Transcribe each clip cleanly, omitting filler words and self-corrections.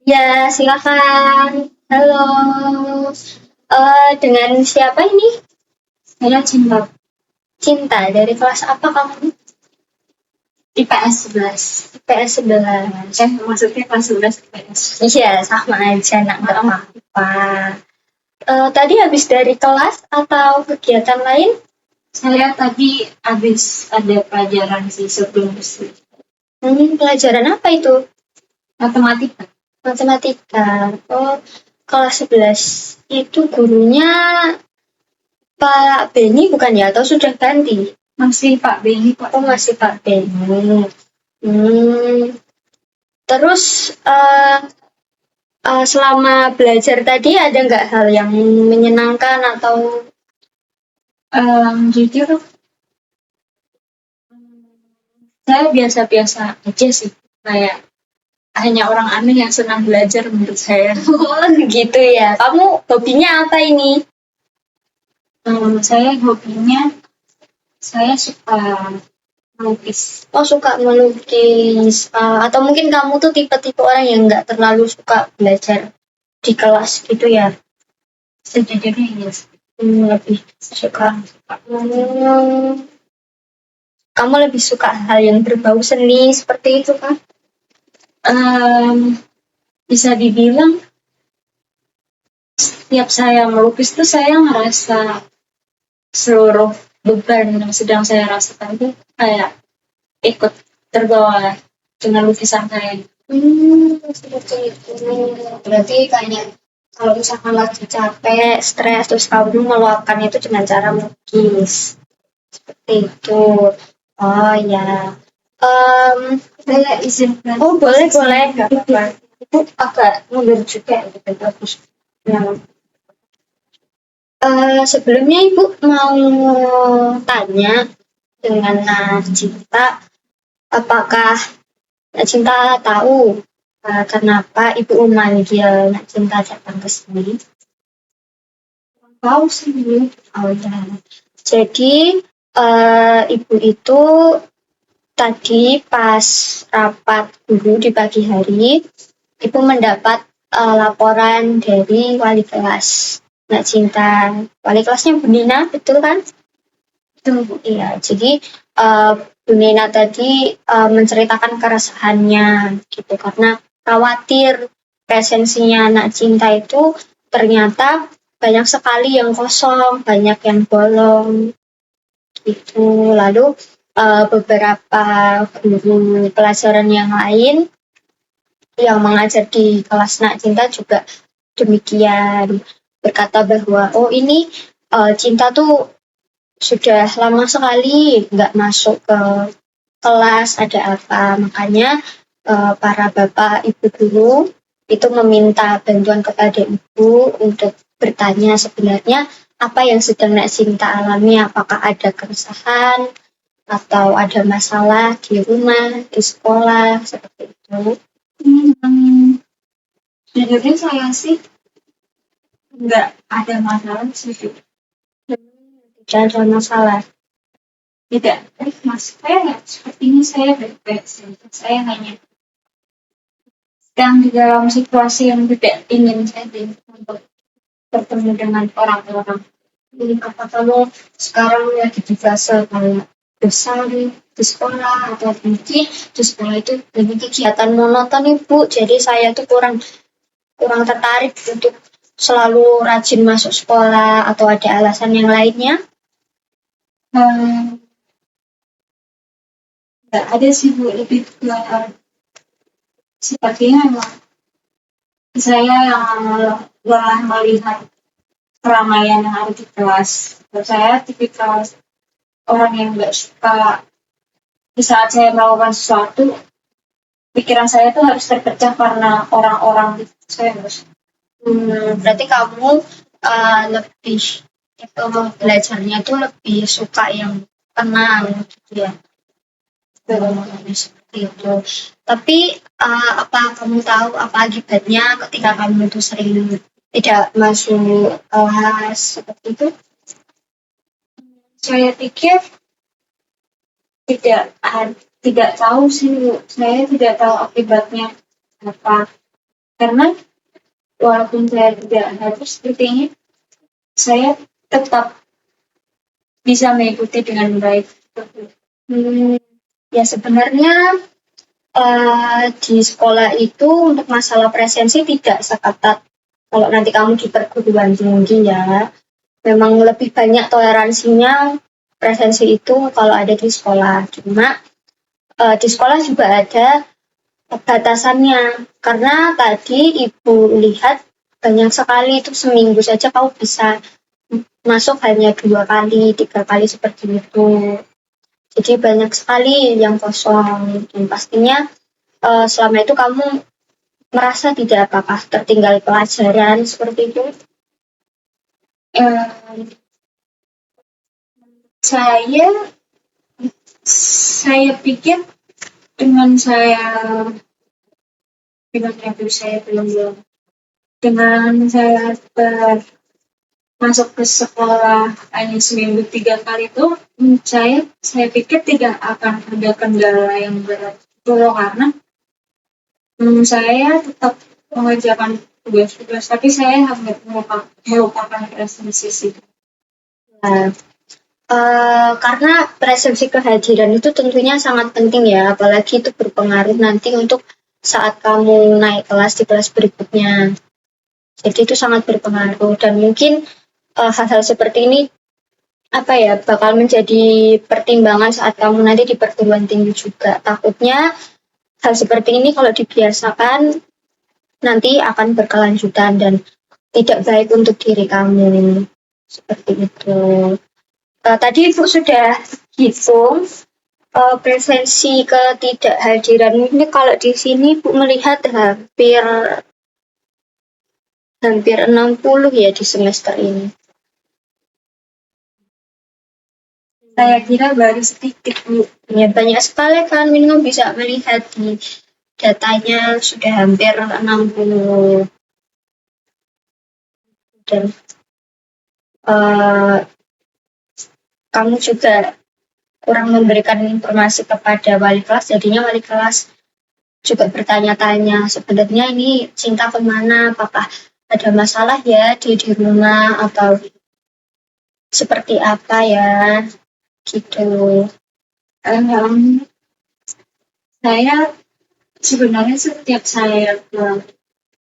Ya, silakan. Halo. Dengan siapa ini? Saya Cinta. Cinta. Dari kelas apa kamu? IPS 11. IPS 11. Maksudnya kelas 11 IPS. Iya, sama aja, nak nggak apa-apa. Tadi habis dari kelas atau kegiatan lain? Saya tadi habis ada pelajaran sih sebelum itu. Pelajaran apa itu? Matematika. Matematika. Oh, kelas 11. Itu gurunya Pak Beni bukan ya? Atau sudah ganti? Masih Pak Beni kok. Oh, masih Pak Beni. Hmm. Terus selama belajar tadi ada nggak hal yang menyenangkan atau Jujur, saya biasa-biasa aja sih. Kayak hanya orang aneh yang senang belajar menurut saya. oh gitu ya? Kamu hobinya apa ini? Saya hobinya, saya suka melukis. Oh suka melukis. Atau mungkin kamu tuh tipe-tipe orang yang nggak terlalu suka belajar di kelas gitu ya? Sejujurnya iya. Lebih suka. Kamu lebih suka hal yang berbau seni seperti itu kan? Bisa dibilang setiap saya melukis tuh saya ngerasa seluruh beban yang sedang saya rasakan itu kayak ikut terbawa dengan lukisan saya. Seperti itu. Berarti kayak kalau misalkan lagi capek, stres, terus kamu meluapkan itu dengan cara melukis. Seperti itu. Oh ya. Saya izinkan. Oh boleh boleh, nggak apa-apa. Itu agak mundur juga gitu, bagus. Nah, sebelumnya Ibu mau tanya dengan Cinta, apakah Cinta tahu kenapa Ibu memanggil Cinta datang ke sini? Tahu sih dulu. Oh ya. Jadi Ibu itu tadi pas rapat guru di pagi hari, Ibu mendapat laporan dari wali kelas Mbak Cinta. Wali kelasnya Bu Nina, betul kan? Betul Bu. Iya, jadi Bu Nina tadi menceritakan keresahannya gitu karena khawatir presensinya anak Cinta itu ternyata banyak sekali yang kosong, banyak yang bolong gitu. Lalu beberapa guru pelajaran yang lain yang mengajar di kelas Nak Cinta juga demikian, berkata bahwa oh ini Cinta tuh sudah lama sekali nggak masuk ke kelas, ada apa, makanya para bapak ibu guru itu meminta bantuan kepada ibu untuk bertanya sebenarnya apa yang sedang Nak Cinta alami, apakah ada keresahan atau ada masalah di rumah, di sekolah, seperti itu. Jujurnya saya sih nggak ada masalah sih. Tidak ada masalah. Tidak, mas saya sepertinya saya baik-baik saja. Saya hanya sedang di dalam situasi yang tidak ingin saja untuk bertemu dengan orang-orang. Jadi apa kamu sekarang lagi di fase kayak bosan di sekolah atau mungkin di sekolah itu lebih kegiatan monoton Ibu, jadi saya tuh kurang tertarik untuk selalu rajin masuk sekolah atau ada alasan yang lainnya? Nggak ada sih Bu, lebih ke sepertinya memang saya yang lelah melihat keramaian yang ada di kelas. Saya tipikal orang yang nggak suka di saat saya melakukan sesuatu, pikiran saya tuh harus terpecah karena orang-orang gitu. Saya harus. Berarti kamu lebih itu belajarnya tuh lebih suka yang tenang gitu ya? Seperti itu. Tapi apa kamu tahu apa akibatnya ketika kamu itu sering tidak masuk kelas seperti itu? Saya pikir tidak tahu sih Bu. Saya tidak tahu akibatnya apa. Karena walaupun saya tidak harus seperti ini, saya tetap bisa mengikuti dengan baik. Ya sebenarnya di sekolah itu untuk masalah presensi tidak seketat kalau nanti kamu di perguruan tinggi ya. Memang lebih banyak toleransinya presensi itu kalau ada di sekolah. Cuma di sekolah juga ada batasannya. Karena tadi Ibu lihat banyak sekali itu seminggu saja kamu bisa masuk hanya 2 kali, 3 kali seperti itu. Jadi banyak sekali yang kosong dan pastinya selama itu kamu merasa tidak apakah tertinggal pelajaran seperti itu? Saya pikir dengan saya masuk ke sekolah hanya seminggu 3 kali itu, saya pikir tidak akan ada kendala yang berat itu loh, karena saya tetap mengerjakan tugas-tugas, tapi saya hampir melupakan presensi sih. Karena presensi kehadiran itu tentunya sangat penting ya, apalagi itu berpengaruh nanti untuk saat kamu naik kelas di kelas berikutnya. Jadi itu sangat berpengaruh dan mungkin hal-hal seperti ini bakal menjadi pertimbangan saat kamu nanti di perguruan tinggi juga. Takutnya hal seperti ini kalau dibiasakan nanti akan berkelanjutan dan tidak baik untuk diri kamu. Seperti itu. Tadi Ibu sudah hitung presensi ketidakhadiran ini, kalau di sini Bu melihat hampir 60 ya di semester ini. Saya kira baru sedikit, Bu. Ya, banyak sekali kan, Minum bisa melihat di datanya sudah hampir 60. Dan kamu juga kurang memberikan informasi kepada wali kelas, jadinya wali kelas juga bertanya-tanya, sebenarnya ini cinta kemana, apakah ada masalah ya di rumah atau seperti apa ya, gitu. Saya sebenarnya setiap saya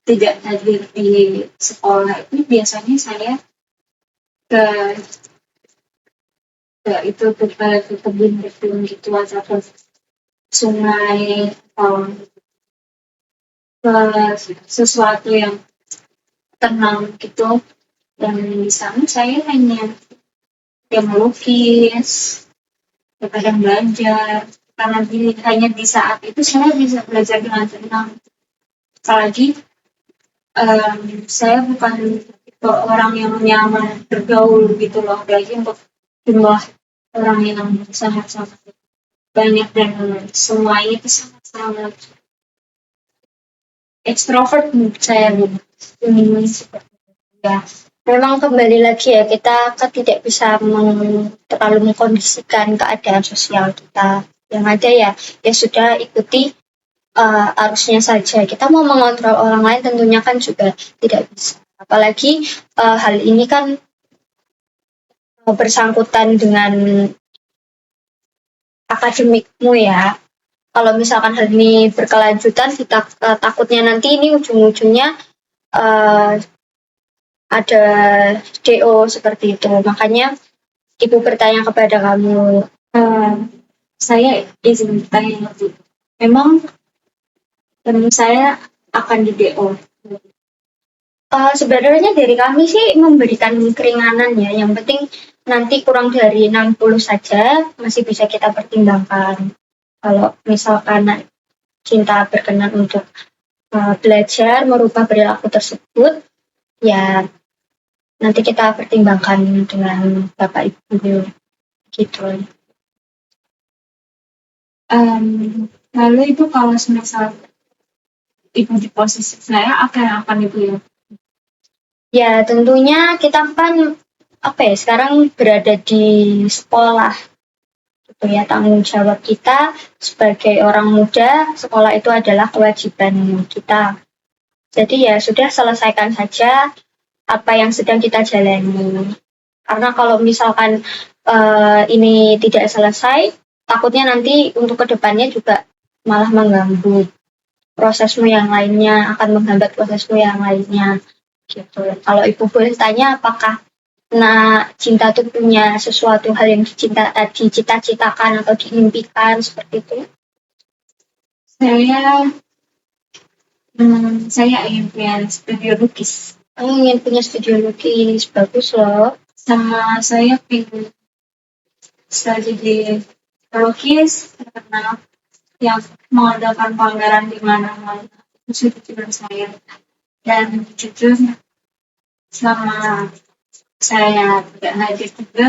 tidak hadir di sekolah itu, biasanya saya ke kebun gitu atau ke sungai atau ke sesuatu yang tenang gitu, dan di sana saya hanya melukis, kadang belajar, karena hanya di saat itu saya bisa belajar dengan tenang. Apalagi saya bukan orang yang nyaman bergaul gitu loh, apalagi untuk jumlah orang yang sangat-sangat banyak dan semuanya itu sangat-sangat ekstrovert saya ya. Memang kembali lagi ya, kita tidak bisa terlalu mengkondisikan keadaan sosial kita. Yang ada ya sudah ikuti arusnya saja. Kita mau mengontrol orang lain tentunya kan juga tidak bisa. Apalagi hal ini kan bersangkutan dengan akademikmu ya. Kalau misalkan hal ini berkelanjutan, kita takutnya nanti ini ujung-ujungnya ada DO seperti itu. Makanya Ibu bertanya kepada kamu. Saya izin bertanya, memang teman saya akan di DO. Sebenarnya dari kami sih memberikan keringanan ya. Yang penting nanti kurang dari 60 saja masih bisa kita pertimbangkan. Kalau misalkan cinta berkenan untuk belajar merubah perilaku tersebut, ya nanti kita pertimbangkan dengan Bapak Ibu gitu. Lalu itu kalau misal Ibu di posisi saya, akan Ibu ya? Ya tentunya kita kan sekarang berada di sekolah gitu ya, tanggung jawab kita sebagai orang muda, sekolah itu adalah kewajiban kita. Jadi ya sudah, selesaikan saja apa yang sedang kita jalani. Karena kalau misalkan ini tidak selesai, takutnya nanti untuk kedepannya juga malah mengganggu prosesmu yang lainnya, akan menghambat prosesmu yang lainnya. Gitu. Kalau Ibu boleh tanya, apakah cinta itu punya sesuatu hal yang dicita-citakan atau diimpikan seperti itu? Saya ingin punya studio lukis. Ingin punya studio lukis, bagus loh. Sama saya ingin jadi pelukis karena yang mengadakan pameran di mana-mana itu tujuan saya. Dan jujur selama saya tidak hadir juga,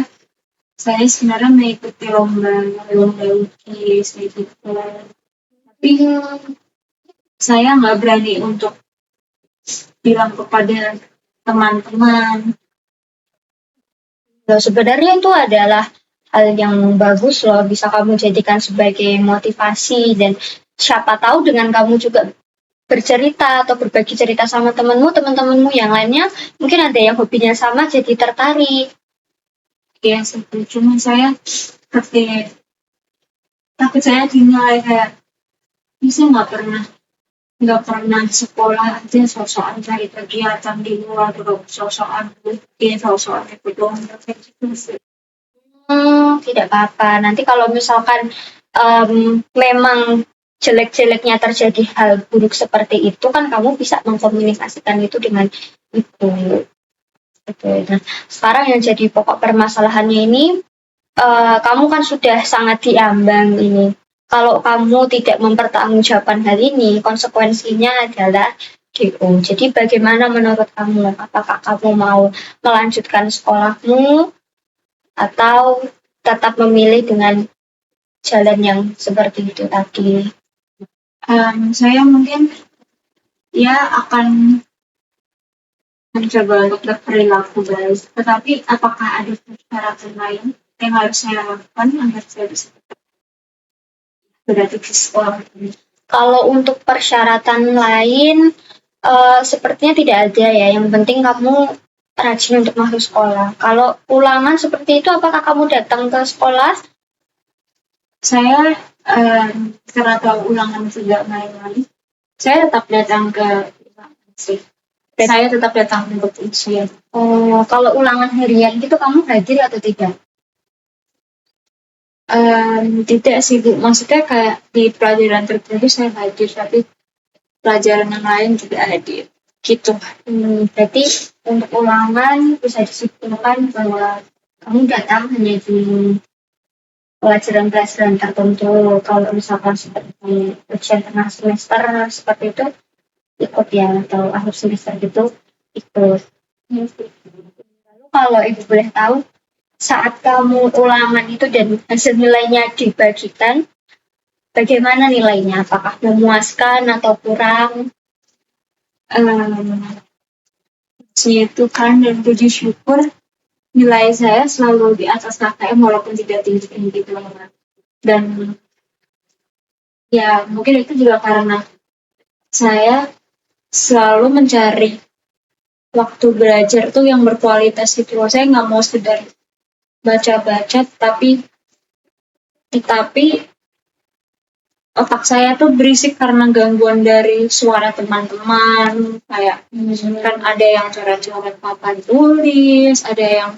saya sebenarnya mengikuti lomba lukis gitu. Tapi saya nggak berani untuk bilang kepada teman-teman. Sebenarnya itu adalah hal yang bagus loh, bisa kamu jadikan sebagai motivasi, dan siapa tahu dengan kamu juga bercerita atau berbagi cerita sama teman-temanmu yang lainnya, mungkin ada yang hobinya sama jadi tertarik. Ya, cuma saya seperti takut saya dinilai kayak bisa nggak pernah sekolah aja sosokan cari kegiatan di luar, atau sosokan bikin sosokan ikut lomba kayak gitu sih. Tidak apa-apa. Nanti kalau misalkan memang jelek-jeleknya terjadi hal buruk seperti itu, kan kamu bisa mengkomunikasikan itu dengan ibu. Gitu. Nah, sekarang yang jadi pokok permasalahannya ini, kamu kan sudah sangat diambang ini. Kalau kamu tidak mempertanggungjawabkan hal ini, konsekuensinya adalah DO. Jadi bagaimana menurut kamu? Apakah kamu mau melanjutkan sekolahmu atau tetap memilih dengan jalan yang seperti itu tadi? Saya mungkin akan mencoba untuk berperilaku baik, tetapi apakah ada persyaratan lain yang harus saya lakukan agar saya bisa berarti di sekolah ini? Kalau untuk persyaratan lain, sepertinya tidak ada ya. Yang penting kamu rajin untuk masuk sekolah. Kalau ulangan seperti itu, apakah kamu datang ke sekolah? Saya karena tahu ulangan tidak main-main, saya tetap datang ke sih. Saya tetap datang untuk ujian. Kalau ulangan harian gitu kamu hadir atau tidak? Tidak sih Bu, maksudnya kayak di pelajaran tertentu saya hadir, tapi pelajaran yang lain tidak hadir. Gitu. Berarti untuk ulangan bisa disimpulkan bahwa kamu datang hanya di pelajaran-pelajaran tertentu. Kalau misalkan seperti ujian tengah semester seperti itu, ikut ya, atau akhir semester gitu ikut. Lalu kalau Ibu boleh tahu, saat kamu ulangan itu dan hasil nilainya dibagikan, bagaimana nilainya? Apakah memuaskan atau kurang? Itu kan, dan puji syukur nilai saya selalu di atas KKM walaupun tidak tinggi-tinggi banget. Dan ya mungkin itu juga karena saya selalu mencari waktu belajar tuh yang berkualitas gitu. Saya nggak mau sekedar baca-baca, tapi otak saya tuh berisik karena gangguan dari suara teman-teman. Kayak kan ada yang coret-coret papan tulis, ada yang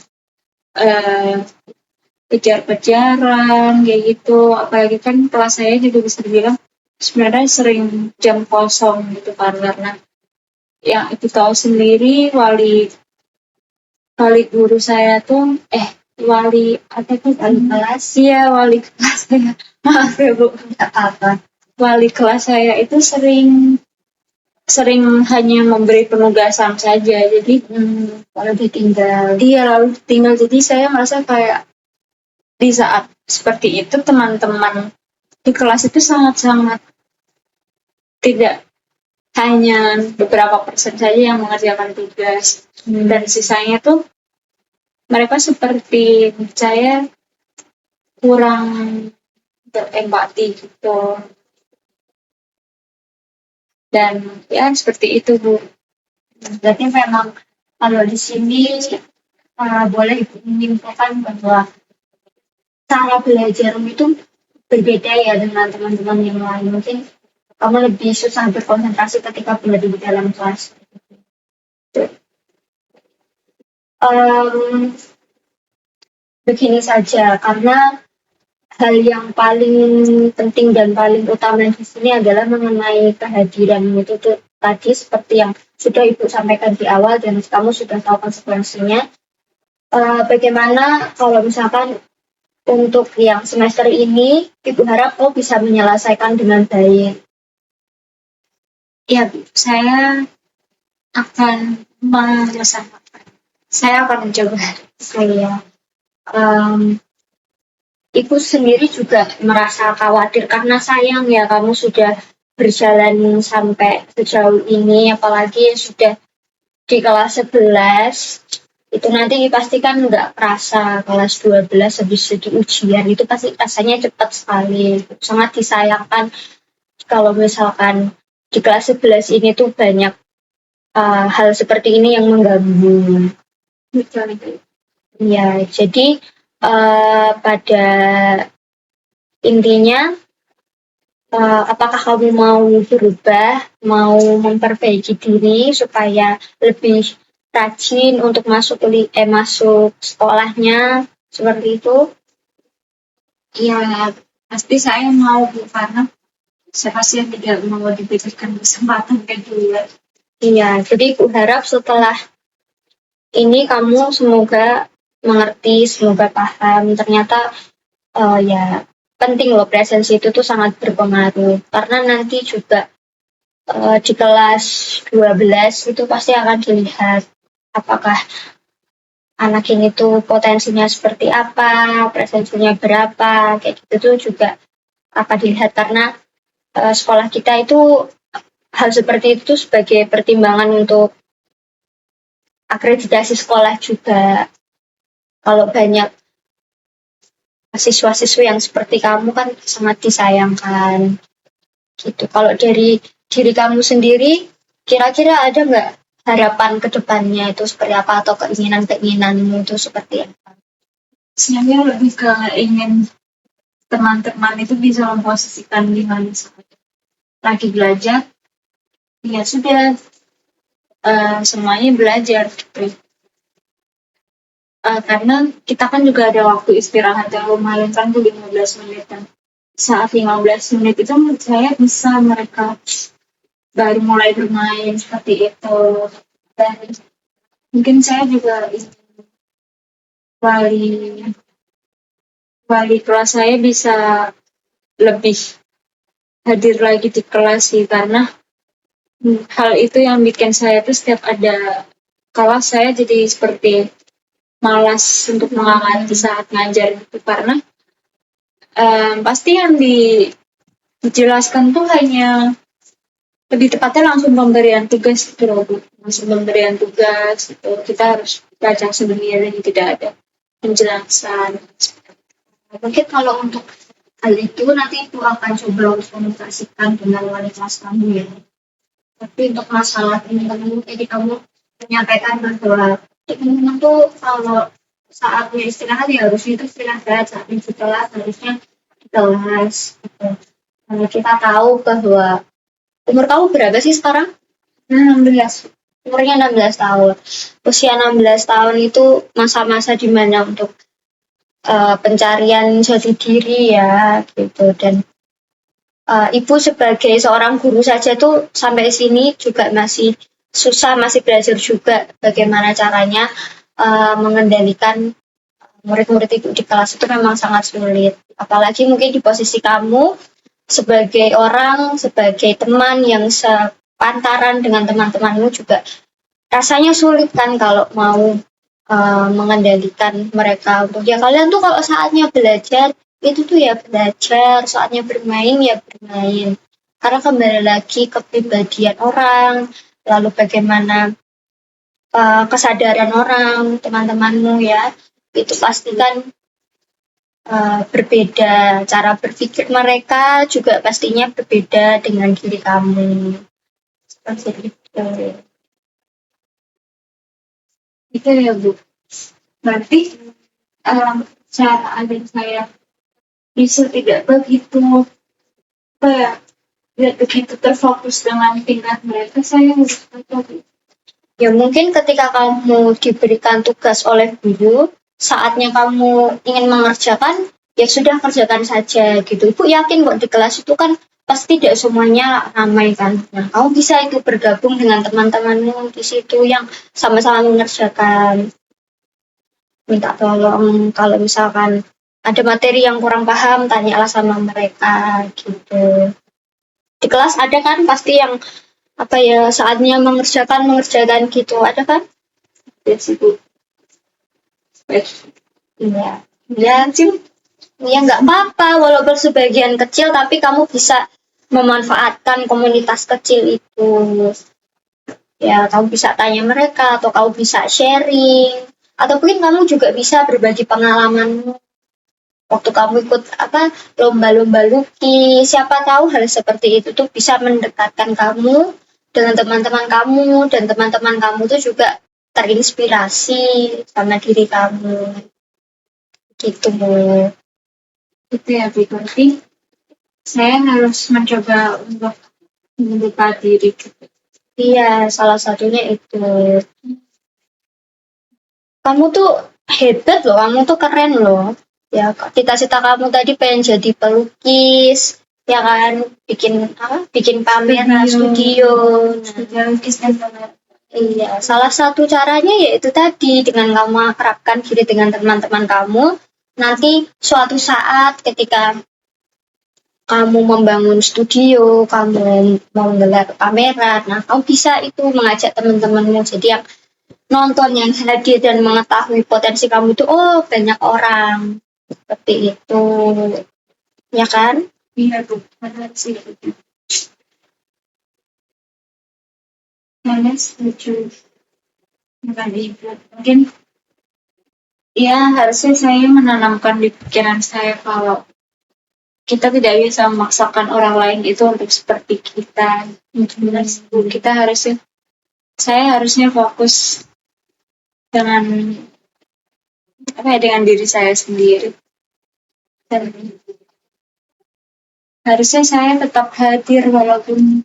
kejar-kejaran kayak gitu. Apalagi kan kelas saya juga bisa dibilang sebenarnya sering jam kosong gitu kan, karena yang itu tahu sendiri wali guru saya tuh wali kelas ya, wali kelas saya, maaf ya Bu, Tidak apa-apa. wali kelas saya itu sering hanya memberi penugasan saja, jadi lalu ditinggal. lalu tinggal. Jadi saya merasa kayak di saat seperti itu teman-teman di kelas itu sangat-sangat tidak, hanya beberapa persen saja yang mengerjakan tugas, dan sisanya tuh mereka seperti saya kurang berempati gitu. Dan ya seperti itu Bu. Berarti memang kalau di sini boleh menyimpulkan bahwa cara belajarmu itu berbeda ya dengan teman-teman yang lain. Mungkin kamu lebih susah berkonsentrasi ketika berada di dalam kelas. Em, Begini saja, karena hal yang paling penting dan paling utama di sini adalah mengenai kehadiran itu tuh, tadi seperti yang sudah Ibu sampaikan di awal dan kamu sudah tahu konsekuensinya. Bagaimana kalau misalkan untuk yang semester ini, Ibu harap kau bisa menyelesaikan dengan baik. Ya Bu, saya akan menyelesaikan. Saya akan mencoba. Saya, Ibu sendiri juga merasa khawatir karena sayang ya kamu sudah berjalan sampai sejauh ini, apalagi sudah di kelas 11, itu nanti pasti kan nggak kerasa kelas 12 habis itu ujian, itu pasti rasanya cepat sekali. Sangat disayangkan kalau misalkan di kelas 11 ini tuh banyak hal seperti ini yang mengganggu. Ya, jadi pada intinya apakah kamu mau berubah, mau memperbaiki diri supaya lebih rajin untuk masuk sekolahnya seperti itu? Ya pasti saya mau Bu, karena siapa sih yang tidak mau diberikan kesempatan kedua. Iya, jadi aku harap setelah ini kamu semoga mengerti, semoga paham. Ternyata ya penting loh, presensi itu tuh sangat berpengaruh karena nanti juga di kelas 12 itu pasti akan dilihat apakah anak ini tuh potensinya seperti apa, presensinya berapa, kayak gitu tuh juga akan dilihat karena sekolah kita itu hal seperti itu sebagai pertimbangan untuk akreditasi sekolah juga. Kalau banyak siswa-siswi yang seperti kamu kan sangat disayangkan. Gitu. Kalau dari diri kamu sendiri, kira-kira ada nggak harapan ke depannya itu seperti apa atau keinginan-keinginanmu itu seperti apa? Saya lebih ke ingin teman-teman itu bisa memposisikan di mana lagi belajar, ya sudah semuanya belajar gitu. Karena kita kan juga ada waktu istirahat yang lumayan kan tuh 15 menit kan. Saat 15 menit itu menurut saya bisa mereka baru mulai bermain seperti itu. Dan mungkin saya juga wali kelas saya bisa lebih hadir lagi di kelas sih, karena hal itu yang bikin saya tuh setiap ada kelas saya jadi seperti malas untuk mengamati saat ngajar gitu, karena pasti yang dijelaskan tuh hanya lebih tepatnya langsung pemberian tugas gitu loh Bu. Langsung pemberian tugas gitu. Kita harus baca sendiri, tidak ada penjelasan. Mungkin kalau untuk hal itu nanti itu akan coba komunikasikan dengan wali kelas kamu ya. Tapi untuk masalah teman-teman, jadi kamu menyampaikan bahwa teman-teman tuh kalau saatnya istirahat ya harusnya itu istirahat, saatnya di kelas harusnya di kelas. Gitu. Karena kita tahu bahwa umur kamu berapa sih sekarang? 16. Umurnya 16 tahun. Usia 16 tahun itu masa-masa dimana untuk pencarian jati diri ya gitu. Dan Ibu sebagai seorang guru saja tuh sampai sini juga masih susah, masih belajar juga bagaimana caranya mengendalikan murid-murid Ibu di kelas itu memang sangat sulit. Apalagi mungkin di posisi kamu sebagai orang, sebagai teman yang sepantaran dengan teman-temanmu juga rasanya sulit kan kalau mau mengendalikan mereka untuk ya kalian tuh kalau saatnya belajar itu tuh ya belajar, saatnya bermain ya bermain. Karena kembali lagi kepribadian orang, lalu bagaimana kesadaran orang, teman-temanmu ya, itu pasti kan berbeda. Cara berpikir mereka juga pastinya berbeda dengan diri kamu. Seperti itu. Itu ya Bu. Berarti cara agar saya bisa tidak begitu tidak begitu terfokus dengan tingkat mereka, saya harus apa Bu? Ya mungkin ketika kamu diberikan tugas oleh guru, saatnya kamu ingin mengerjakan, ya sudah kerjakan saja gitu. Ibu yakin kok di kelas itu kan pasti tidak semuanya ramai kan. Nah, kamu bisa itu bergabung dengan teman-temanmu di situ yang sama-sama mengerjakan. Minta tolong kalau misalkan ada materi yang kurang paham, tanyalah sama mereka gitu. Di kelas ada kan pasti yang apa ya saatnya mengerjakan gitu ada kan? Ya sih Bu. Iya. Ya sih. Ya nggak apa-apa walaupun sebagian kecil tapi kamu bisa memanfaatkan komunitas kecil itu. Ya kamu bisa tanya mereka atau kamu bisa sharing atau mungkin kamu juga bisa berbagi pengalamanmu waktu kamu ikut apa lomba-lomba lukis. Siapa tahu hal seperti itu tuh bisa mendekatkan kamu dengan teman-teman kamu dan teman-teman kamu tuh juga terinspirasi sama diri kamu gitu. Itu ya Bu. Berarti saya harus mencoba untuk membuka diri. Iya, salah satunya itu. Kamu tuh hebat loh, kamu tuh keren loh. Ya, cita-cita kamu tadi pengen jadi pelukis, ya kan? Bikin apa? Bikin pameran studio. Nah, iya, salah satu caranya yaitu tadi dengan kamu akrabkan diri dengan teman-teman kamu. Nanti suatu saat ketika kamu membangun studio, kamu mau menggelar pameran, nah kamu bisa itu mengajak teman-temanmu. Jadi yang nonton yang hadir dan mengetahui potensi kamu itu oh banyak orang seperti itu, ya kan? Iya Bu, benar sih. Saya setuju dengan Ibu. Mungkin ya harusnya saya menanamkan di pikiran saya kalau kita tidak bisa memaksakan orang lain itu untuk seperti kita. Kita harusnya, saya harusnya fokus dengan apa ya dengan diri saya sendiri. Dan harusnya saya tetap hadir walaupun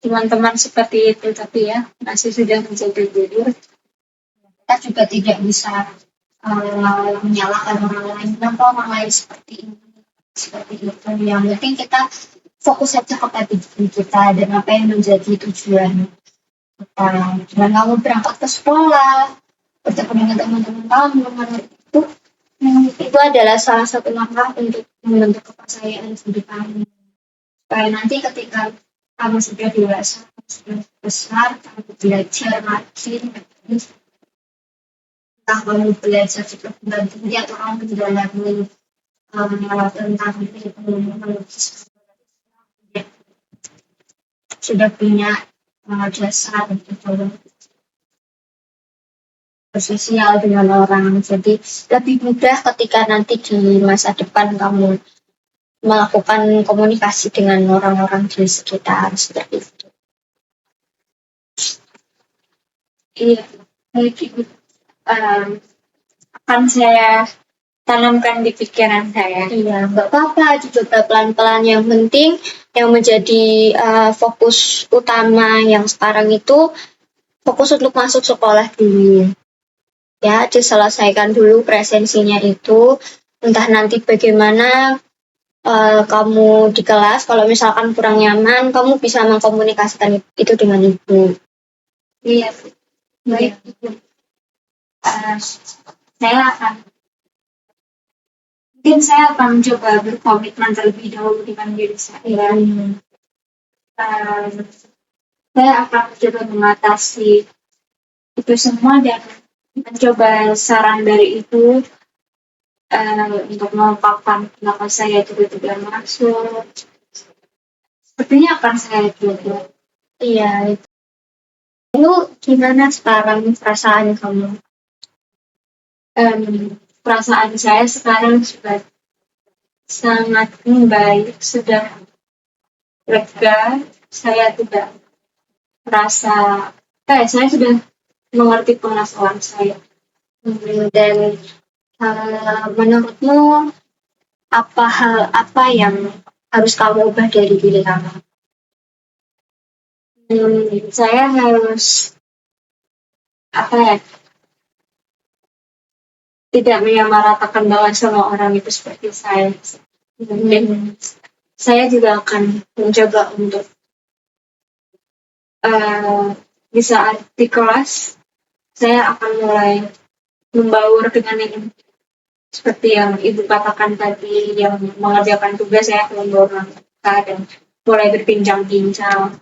teman-teman seperti itu, tapi ya masih sudah menjaga diri. Kita juga tidak bisa menyalahkan orang lain kenapa orang lain seperti itu. Yang penting kita fokus saja kepada diri kita dan apa yang menjadi tujuan kita. Dengan kamu berangkat ke sekolah, bertemu dengan teman-teman kamu, itu adalah salah satu langkah untuk membentuk kepercayaan diri kamu. Supaya nanti ketika kamu sudah dewasa, kamu sudah besar, kamu belajar lagi, entah kamu belajar di perguruan tinggi atau kamu mendalami tentang melukis, sudah punya dasar gitu bersosial dengan orang. Jadi lebih mudah ketika nanti di masa depan kamu melakukan komunikasi dengan orang-orang di sekitar seperti itu. Iya, baik Ibu. Akan saya tanamkan di pikiran saya. Iya, nggak apa-apa, dicoba pelan-pelan. Yang penting yang menjadi fokus utama yang sekarang itu fokus untuk masuk sekolah dulu. Ya, diselesaikan dulu presensinya itu. Entah nanti bagaimana kamu di kelas, kalau misalkan kurang nyaman, kamu bisa mengkomunikasikan itu dengan ibu. Iya, baik Ibu. Saya akan mencoba berkomitmen terlebih dahulu dengan diri saya. Saya akan mencoba mengatasi itu semua dan mencoba saran dari itu untuk mengungkapkan kenapa saya tiba-tiba masuk. Sepertinya akan saya coba. Iya. Itu gimana sekarang perasaan kamu? Perasaan saya sekarang sudah sangat baik, sudah lega, saya tidak merasa saya sudah mengerti permasalahan saya. Dan menurutmu apa yang harus kamu ubah dari diri kamu? Saya harus tidak menyamaratakan bahwa semua orang itu seperti saya. Dan saya juga akan mencoba untuk di saat di kelas saya akan mulai membaur dengan yang seperti yang ibu katakan tadi, yang mengerjakan tugas saya akan membaur mereka dan mulai berbincang-bincang.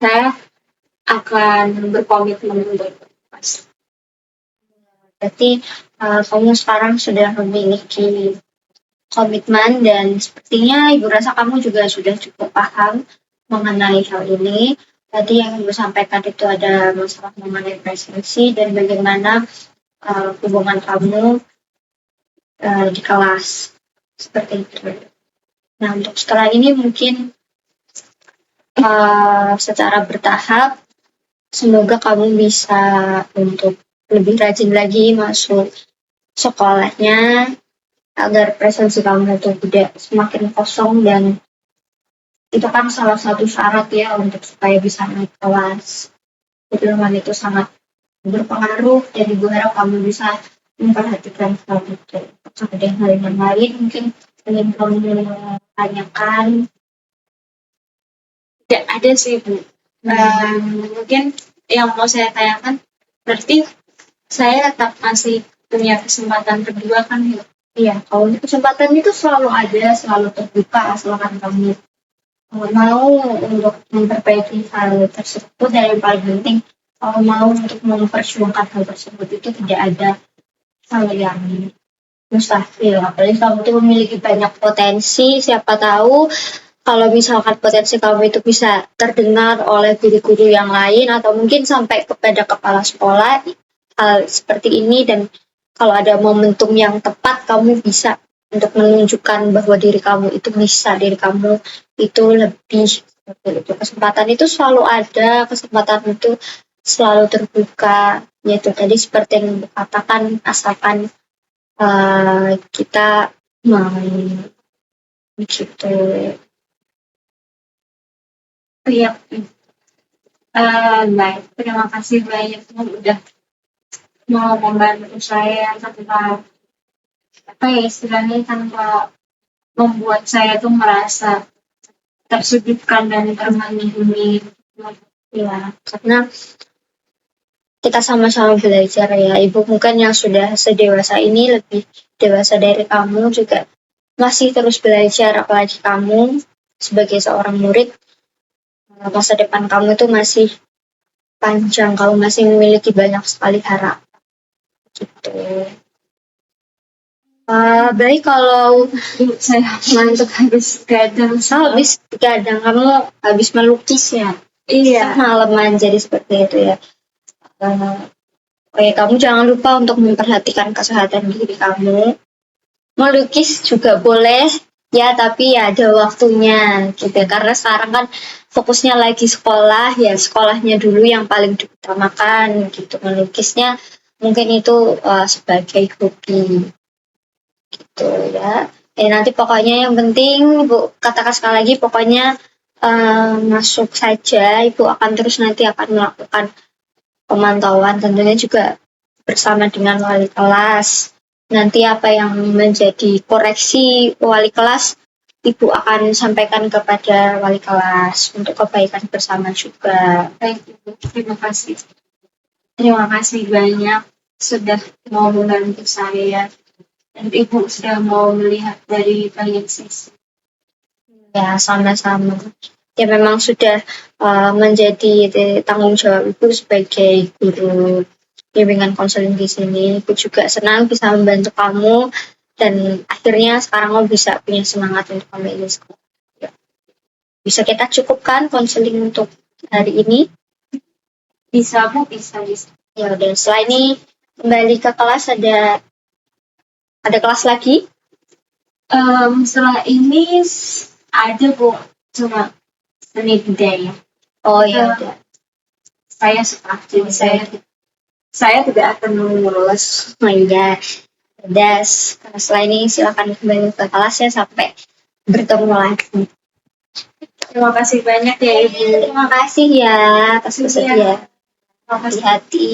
Saya akan berkomitmen untuk kelas. Berarti kamu sekarang sudah memiliki komitmen dan sepertinya ibu rasa kamu juga sudah cukup paham mengenai hal ini. Tadi yang ibu sampaikan itu ada masalah mengenai presensi dan bagaimana hubungan kamu di kelas seperti itu. Nah, untuk setelah ini mungkin secara bertahap semoga kamu bisa untuk lebih rajin lagi masuk sekolahnya agar presensi kamu itu tidak semakin kosong, dan itu kan salah satu syarat ya untuk supaya bisa naik kelas. Jadi memang itu sangat berpengaruh, dan ibu harap kamu bisa memperhatikan hal itu. Apakah ada hal yang lain mungkin ingin kamu tanyakan? Tidak ada sih Bu. Mungkin yang mau saya tanyakan, berarti saya tetap masih punya kesempatan kedua kan ya? Iya, kalau kesempatan itu selalu ada, selalu terbuka asalkan kamu mau untuk memperbaiki hal tersebut. Dan yang paling penting, kalau mau untuk memperjuangkan hal tersebut itu tidak ada hal yang mustahil. Apalagi kamu tuh memiliki banyak potensi, siapa tahu kalau misalkan potensi kamu itu bisa terdengar oleh guru-guru yang lain atau mungkin sampai kepada kepala sekolah hal seperti ini, dan kalau ada momentum yang tepat kamu bisa untuk menunjukkan bahwa diri kamu itu bisa, diri kamu itu lebih seperti itu. Kesempatan itu selalu ada, kesempatan itu selalu terbuka, yaitu tadi seperti yang dikatakan, asalkan kita mau gitu. Iya. Baik, terima kasih banyak udah mau membantu saya tanpa istilahnya tanpa membuat saya tuh merasa tersudutkan dan termani-mani. Ya, karena kita sama-sama belajar ya. Ibu mungkin yang sudah sedewasa ini, lebih dewasa dari kamu, juga masih terus belajar. Apalagi kamu sebagai seorang murid, masa depan kamu itu masih panjang, kamu masih memiliki banyak sekali harapan gitu. Baik, kalau saya ngantuk habis gadang. habis gadang, kamu habis melukis ya? Iya. Malaman jadi seperti itu ya. Kamu jangan lupa untuk memperhatikan kesehatan diri kamu. Melukis juga boleh ya, tapi ya ada waktunya gitu. Karena sekarang kan fokusnya lagi sekolah, ya sekolahnya dulu yang paling diutamakan gitu. Melukisnya mungkin itu sebagai hobi gitu ya. Nanti pokoknya yang penting Ibu katakan sekali lagi, pokoknya masuk saja. Ibu akan terus nanti akan melakukan pemantauan, tentunya juga bersama dengan wali kelas. Nanti apa yang menjadi koreksi wali kelas, Ibu akan sampaikan kepada wali kelas untuk kebaikan bersama juga. Baik Ibu, terima kasih. Terima kasih banyak sudah mau membantu saya, dan Ibu sudah mau melihat dari banyak sisi. Ya, sama-sama. Ya memang sudah menjadi tanggung jawab Ibu sebagai guru bimbingan konseling di sini. Ibu juga senang bisa membantu kamu, dan akhirnya sekarang kamu bisa punya semangat untuk memilih sekolah. Ya. Bisa kita cukupkan konseling untuk hari ini? Bisa Bu, bisa. Ya udah, setelah ini kembali ke kelas, ada kelas lagi? Setelah ini ada Bu, cuma seni budaya. Oh ya udah. Saya suka, jadi saya tidak akan lulus. Oh iya. Udah, setelah ini silakan kembali ke kelas ya sampai bertemu lagi. Terima kasih banyak ya Ibu. Terima kasih ya atas Iya. kesediaan. Terima kasih. Hati-hati.